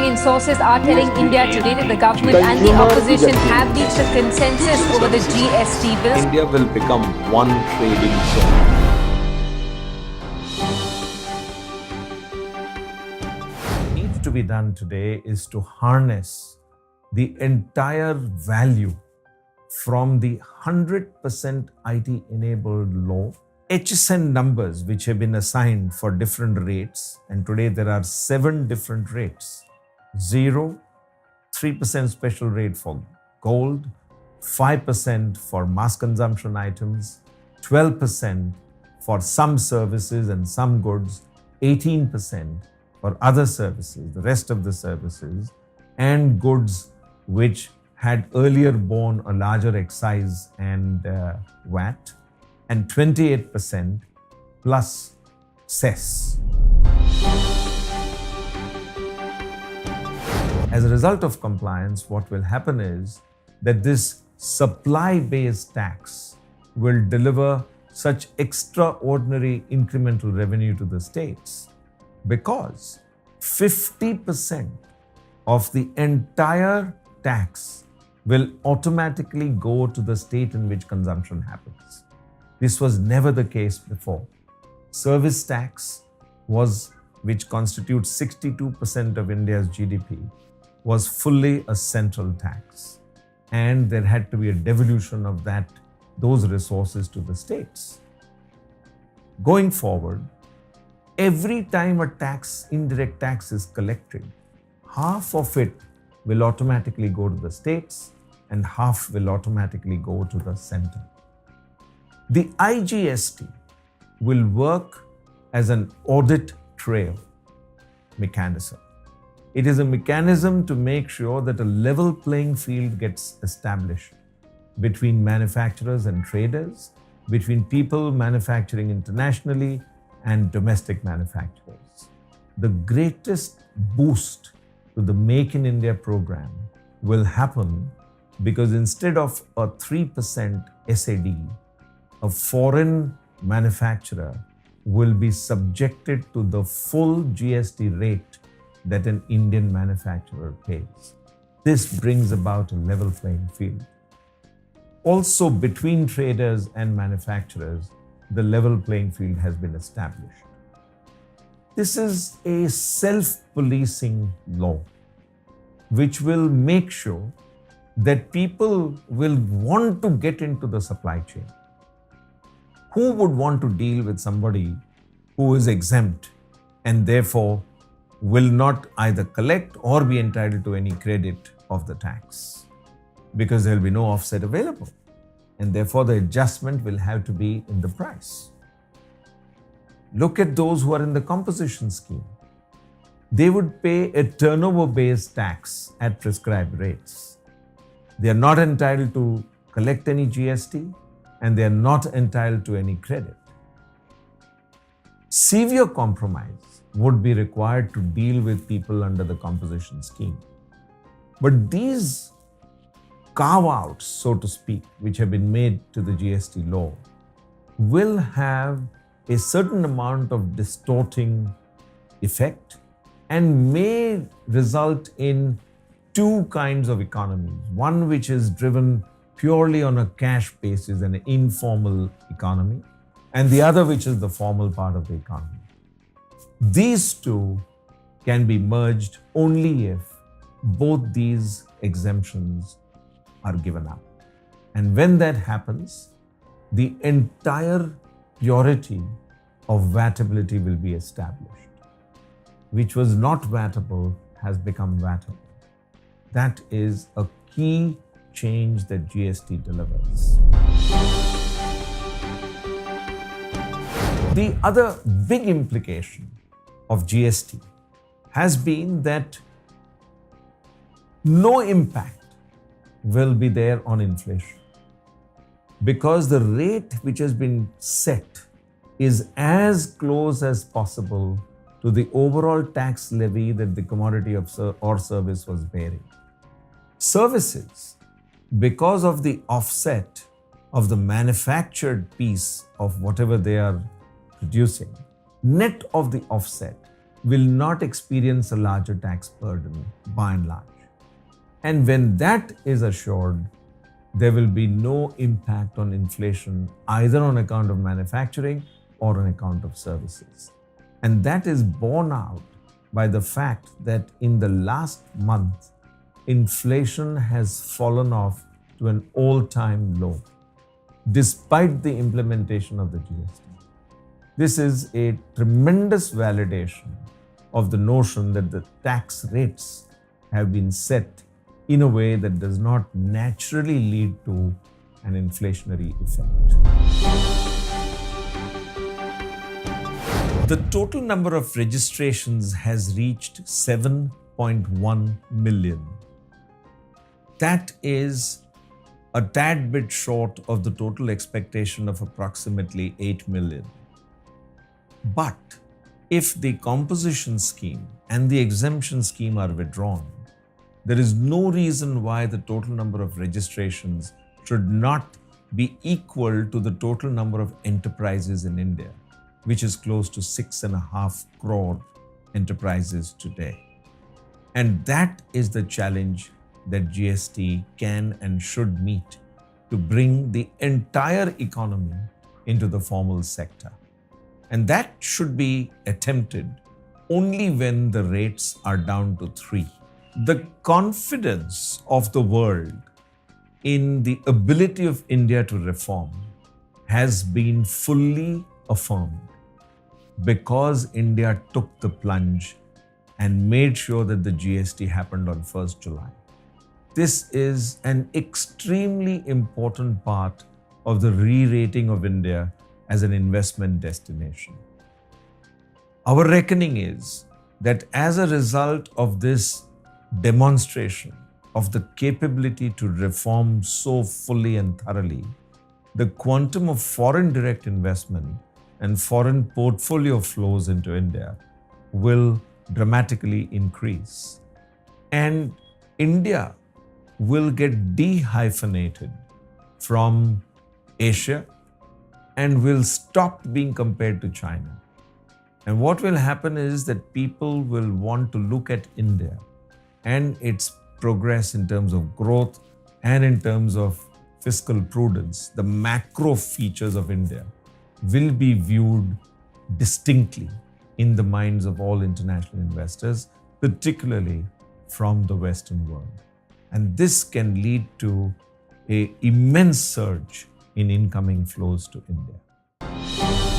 Coming in, sources are telling India today that the government and the opposition have reached a consensus over the GST bill. India will become one trading zone. What needs to be done today is to harness the entire value from the 100% IT-enabled law, HSN numbers which have been assigned for different rates, and today there are 7 different rates. 0, 3% special rate for gold, 5% for mass consumption items, 12% for some services and some goods, 18% for other services, the rest of the services, and goods which had earlier borne a larger excise and VAT, and 28% plus cess. As a result of compliance, what will happen is that this supply-based tax will deliver such extraordinary incremental revenue to the states because 50% of the entire tax will automatically go to the state in which consumption happens. This was never the case before. Service tax which constitutes 62% of India's GDP, was fully a central tax. And there had to be a devolution of those resources to the states. Going forward, every time a indirect tax is collected, half of it will automatically go to the states and half will automatically go to the center. The IGST will work as an audit trail mechanism. It is a mechanism to make sure that a level playing field gets established between manufacturers and traders, between people manufacturing internationally and domestic manufacturers. The greatest boost to the Make in India program will happen because instead of a 3% SAD, a foreign manufacturer will be subjected to the full GST rate that an Indian manufacturer pays. This brings about a level playing field. Also, between traders and manufacturers, the level playing field has been established. This is a self-policing law which will make sure that people will want to get into the supply chain. Who would want to deal with somebody who is exempt and therefore will not either collect or be entitled to any credit of the tax? Because there will be no offset available. And therefore the adjustment will have to be in the price. Look at those who are in the composition scheme. They would pay a turnover-based tax at prescribed rates. They are not entitled to collect any GST and they are not entitled to any credit. Severe compromise would be required to deal with people under the composition scheme. But these carve-outs, so to speak, which have been made to the GST law, will have a certain amount of distorting effect and may result in 2 kinds of economies. One which is driven purely on a cash basis, an informal economy, and the other which is the formal part of the economy. These 2 can be merged only if both these exemptions are given up. And when that happens, the entire purity of vatability will be established. Which was not vatable has become vatable. That is a key change that GST delivers. The other big implication of GST has been that no impact will be there on inflation because the rate which has been set is as close as possible to the overall tax levy that the commodity or service was bearing. Services, because of the offset of the manufactured piece of whatever they are producing, net of the offset, will not experience a larger tax burden by and large. And when that is assured, there will be no impact on inflation either on account of manufacturing or on account of services. And that is borne out by the fact that in the last month, inflation has fallen off to an all-time low, despite the implementation of the GST. This is a tremendous validation of the notion that the tax rates have been set in a way that does not naturally lead to an inflationary effect. The total number of registrations has reached 7.1 million. That is a tad bit short of the total expectation of approximately 8 million. But if the composition scheme and the exemption scheme are withdrawn, there is no reason why the total number of registrations should not be equal to the total number of enterprises in India, which is close to 6.5 crore enterprises today. And that is the challenge that GST can and should meet to bring the entire economy into the formal sector. And that should be attempted only when the rates are down to 3. The confidence of the world in the ability of India to reform has been fully affirmed because India took the plunge and made sure that the GST happened on 1st July. This is an extremely important part of the re-rating of India as an investment destination. Our reckoning is that as a result of this demonstration of the capability to reform so fully and thoroughly, the quantum of foreign direct investment and foreign portfolio flows into India will dramatically increase. And India will get dehyphenated from Asia and will stop being compared to China. And what will happen is that people will want to look at India and its progress in terms of growth and in terms of fiscal prudence. The macro features of India will be viewed distinctly in the minds of all international investors, particularly from the Western world. And this can lead to an immense surge in incoming flows to India.